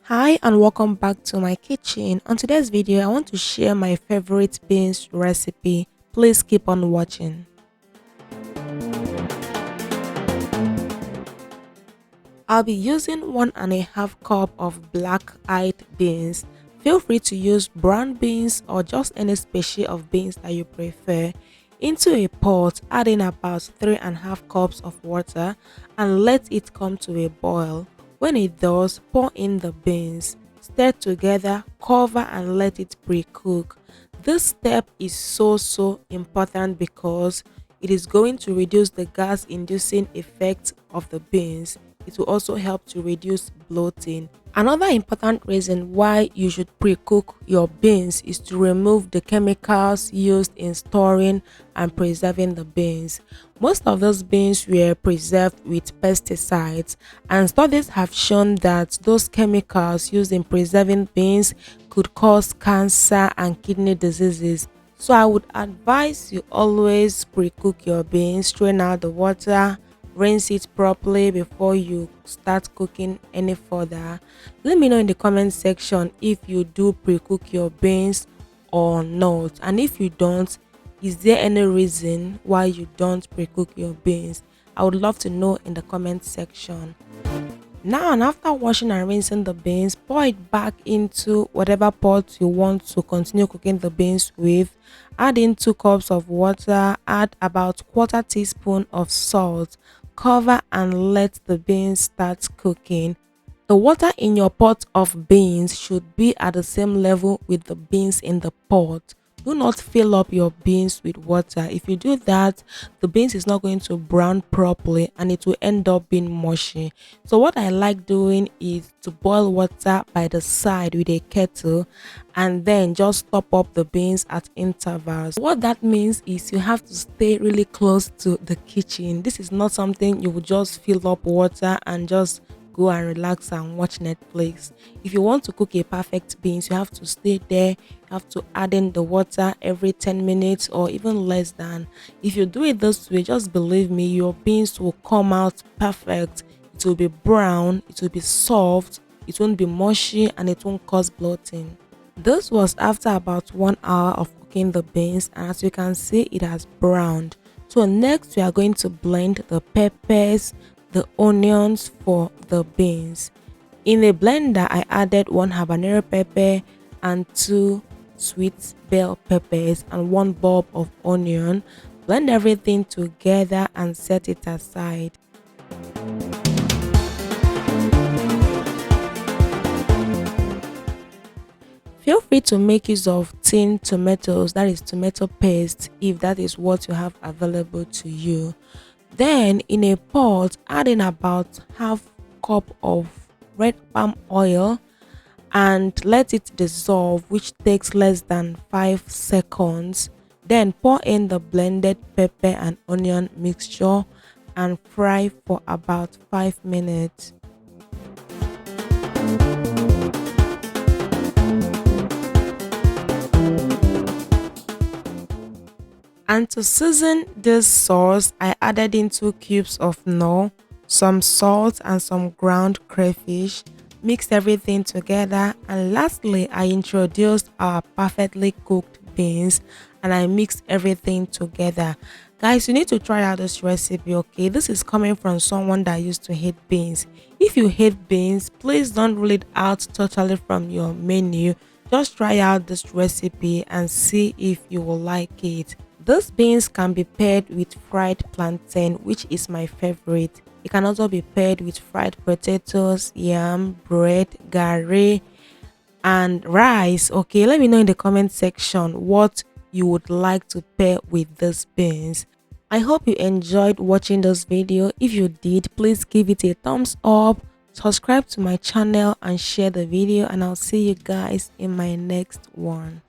Hi and welcome back to my kitchen. On today's video, I want to share my favorite beans recipe. Please keep on watching. I'll be using 1.5 cup of black-eyed beans. Feel free to use brown beans or just any species of beans that you prefer. Into a pot, add in about 3.5 cups of water and let it come to a boil. When it does, pour in the beans. Stir together, cover and let it pre-cook. This step is so important because it is going to reduce the gas inducing effect of the beans. It will also help to reduce bloating. Another important reason why you should pre-cook your beans is to remove the chemicals used in storing and preserving the beans. Most of those beans were preserved with pesticides, and studies have shown that those chemicals used in preserving beans could cause cancer and kidney diseases. So I would advise you always pre-cook your beans, strain out the water, rinse it properly before you start cooking any further. Let me know in the comment section if you do pre-cook your beans or not, and if you don't, is there any reason why you don't pre-cook your beans? I would love to know in the comment section. Now, and after washing and rinsing the beans, pour it back into whatever pot you want to continue cooking the beans with. Add in 2 cups of water, add about 1/4 teaspoon of salt, cover and let the beans start cooking. The water in your pot of beans should be at the same level with the beans in the pot. Do not fill up your beans with water. If you do that, the beans is not going to brown properly and it will end up being mushy. So what I like doing is to boil water by the side with a kettle and then just top up the beans at intervals. What that means is you have to stay really close to the kitchen. This is not something you would just fill up water and just go and relax and watch Netflix. If you want to cook a perfect beans, you have to stay there. You have to add in the water every 10 minutes or even less than. If you do it this way, just believe me, your beans will come out perfect. It will be brown, it will be soft, it won't be mushy, and it won't cause bloating. This was after about 1 hour of cooking the beans, and as you can see, it has browned. So next we are going to blend the peppers, the onions for the beans. In a blender, I added 1 habanero pepper and 2 sweet bell peppers and 1 bulb of onion. Blend everything together and set it aside. Feel free to make use of tinned tomatoes, that is tomato paste, if that is what you have available to you. Then in a pot, add in about ½ cup of red palm oil and let it dissolve, which takes less than 5 seconds. Then pour in the blended pepper and onion mixture and fry for about 5 minutes. And to season this sauce, I added in 2 cubes of nor, some salt and some ground crayfish. Mixed everything together, and lastly I introduced our perfectly cooked beans and I mixed everything together. Guys, you need to try out this recipe, okay? This is coming from someone that used to hate beans. If you hate beans, please don't rule it out totally from your menu. Just try out this recipe and see if you will like it. Those beans can be paired with fried plantain, which is my favorite. It can also be paired with fried potatoes, yam, bread, garri, and rice. Okay, let me know in the comment section what you would like to pair with these beans. I hope you enjoyed watching this video. If you did, please give it a thumbs up, subscribe to my channel and share the video, and I'll see you guys in my next one.